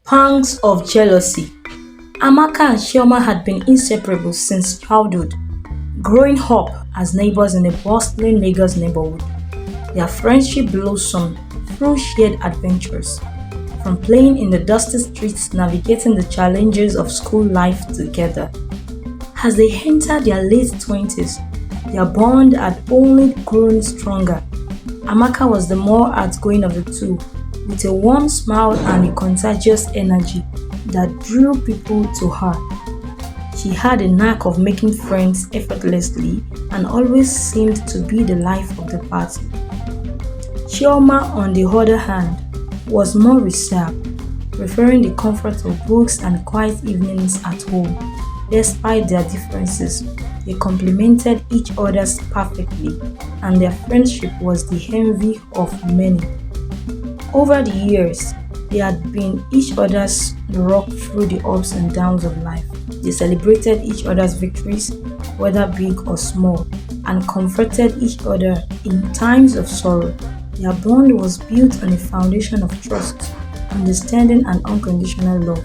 Pangs of jealousy. Amaka and Chioma had been inseparable since childhood, growing up as neighbors in a bustling Lagos neighborhood. Their friendship blossomed through shared adventures, from playing in the dusty streets to navigating the challenges of school life together. As they entered their late 20s, their bond had only grown stronger. Amaka was the more outgoing of the two, with a warm smile and a contagious energy that drew people to her. She had a knack of making friends effortlessly and always seemed to be the life of the party. Chioma, on the other hand, was more reserved, preferring the comfort of books and quiet evenings at home. Despite their differences, they complemented each other's perfectly, and their friendship was the envy of many. Over the years, they had been each other's rock through the ups and downs of life. They celebrated each other's victories, whether big or small, and comforted each other in times of sorrow. Their bond was built on a foundation of trust, understanding, and unconditional love.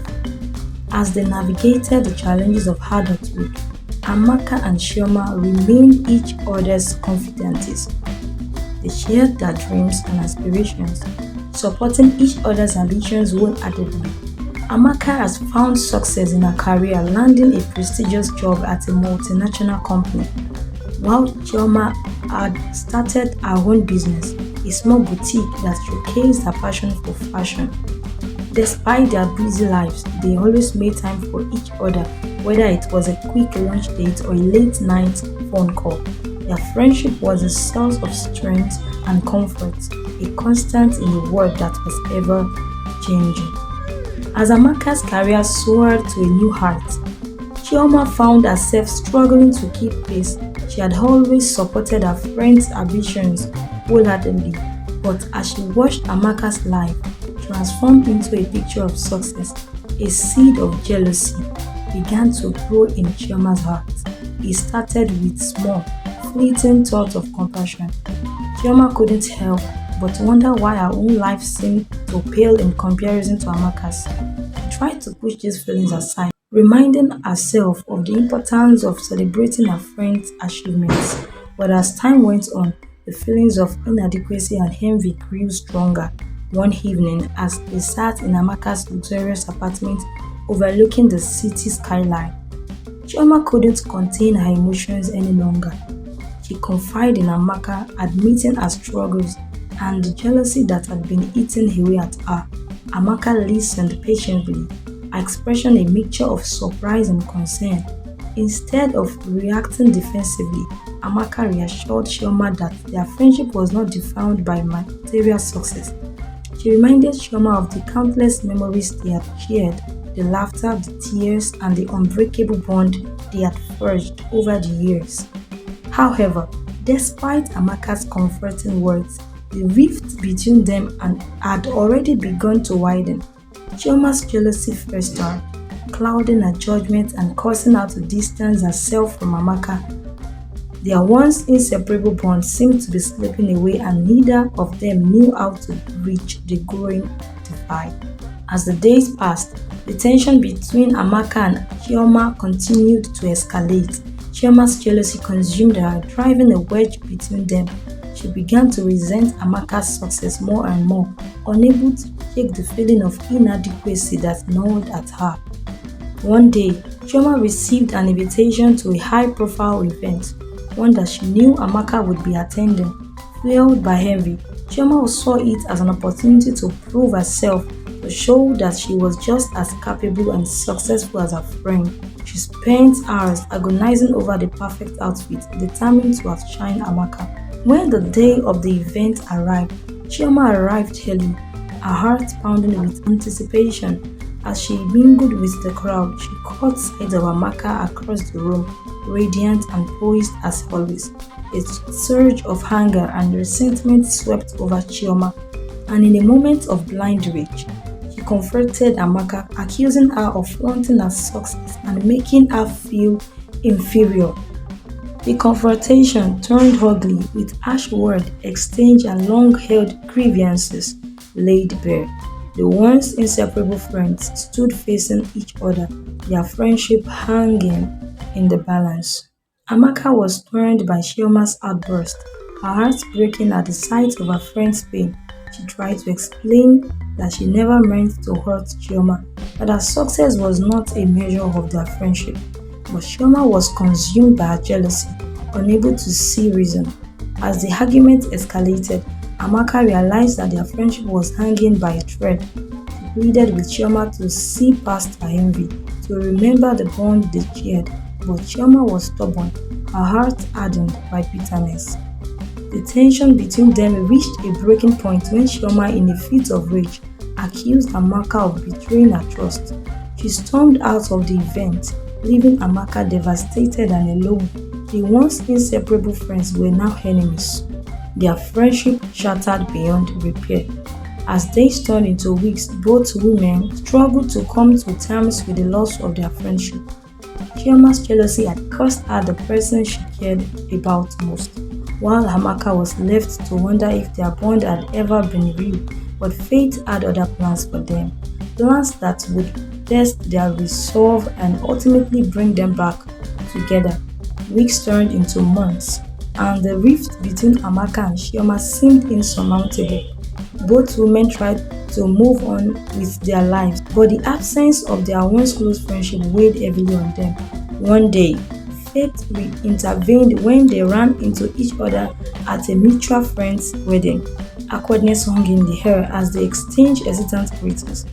As they navigated the challenges of adulthood, Amaka and Chioma remained each other's confidants. They shared their dreams and aspirations, supporting each other's ambitions wholeheartedly. Amaka has found success in her career, landing a prestigious job at a multinational company, while Chioma had started her own business, a small boutique that showcased her passion for fashion. Despite their busy lives, they always made time for each other, whether it was a quick lunch date or a late night phone call. Their friendship was a source of strength and comfort, a constant in a world that was ever changing. As Amaka's career soared to a new height, Chioma found herself struggling to keep pace. She had always supported her friend's ambitions wholeheartedly, but as she watched Amaka's life transform into a picture of success, a seed of jealousy began to grow in Chioma's heart. It started with small, fleeting thoughts of compassion. Chioma couldn't help but wonder why her own life seemed to pale in comparison to Amaka's. She tried to push these feelings aside, reminding herself of the importance of celebrating her friend's achievements. But as time went on, the feelings of inadequacy and envy grew stronger. One evening, as they sat in Amaka's luxurious apartment overlooking the city skyline, Chioma couldn't contain her emotions any longer. She confided in Amaka, admitting her struggles and the jealousy that had been eating away at her. Amaka listened patiently, her expression a mixture of surprise and concern. Instead of reacting defensively, Amaka reassured Chioma that their friendship was not defined by material success. She reminded Chioma of the countless memories they had shared, the laughter, the tears, and the unbreakable bond they had forged over the years. However, despite Amaka's comforting words, the rift between them had already begun to widen. Chioma's jealousy festered, clouding her judgment and causing her to distance herself from Amaka. Their once inseparable bond seemed to be slipping away, and neither of them knew how to bridge the growing divide. As the days passed, the tension between Amaka and Chioma continued to escalate. Chioma's jealousy consumed her, driving a wedge between them. She began to resent Amaka's success more and more, unable to shake the feeling of inadequacy that gnawed at her. One day, Chioma received an invitation to a high-profile event, one that she knew Amaka would be attending. Fueled by envy, Chioma saw it as an opportunity to prove herself, to show that she was just as capable and successful as her friend. She spent hours agonizing over the perfect outfit, determined to outshine Amaka. When the day of the event arrived, Chioma arrived early, her heart pounding with anticipation. As she mingled with the crowd, she caught sight of Amaka across the room, radiant and poised as always. A surge of anger and resentment swept over Chioma, and in a moment of blind rage, she confronted Amaka, accusing her of wanting her success and making her feel inferior. The confrontation turned ugly, with harsh words exchanged and long-held grievances laid bare. The once inseparable friends stood facing each other, their friendship hanging in the balance. Amaka was turned by Chioma's outburst, her heart breaking at the sight of her friend's pain. She tried to explain that she never meant to hurt Chioma, that her success was not a measure of their friendship. But Chioma was consumed by her jealousy, unable to see reason. As the argument escalated, Amaka realized that their friendship was hanging by a thread. She pleaded with Chioma to see past her envy, to remember the bond they shared, but Chioma was stubborn, her heart hardened by bitterness. The tension between them reached a breaking point when Chioma, in a fit of rage, accused Amaka of betraying her trust. She stormed out of the event, leaving Amaka devastated and alone. The once inseparable friends were now enemies. Their friendship shattered beyond repair. As days turned into weeks, both women struggled to come to terms with the loss of their friendship. Chioma's jealousy had cost her the person she cared about most, while Amaka was left to wonder if their bond had ever been real. But fate had other plans for them, plans that would test their resolve and ultimately bring them back together. Weeks turned into months, and the rift between Amaka and Chioma seemed insurmountable. Both women tried to move on with their lives, but the absence of their once close friendship weighed heavily on them. One day, fate intervened when they ran into each other at a mutual friend's wedding. Awkwardness hung in the air as they exchanged hesitant greetings.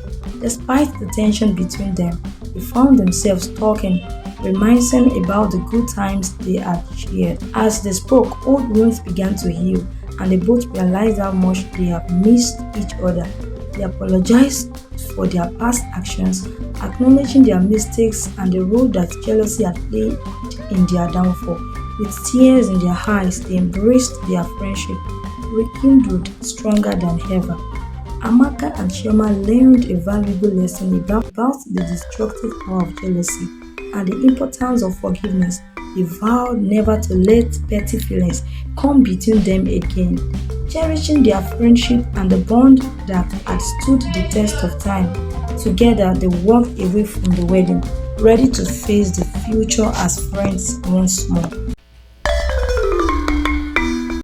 Despite the tension between them, they found themselves talking, reminiscing about the good times they had shared. As they spoke, old wounds began to heal, and they both realized how much they have missed each other. They apologized for their past actions, acknowledging their mistakes and the role that jealousy had played in their downfall. With tears in their eyes, they embraced their friendship, rekindled stronger than ever. Amaka and Chioma learned a valuable lesson about the destructive power of jealousy and the importance of forgiveness. They vowed never to let petty feelings come between them again, cherishing their friendship and the bond that had stood the test of time. Together, they walked away from the wedding, ready to face the future as friends once more.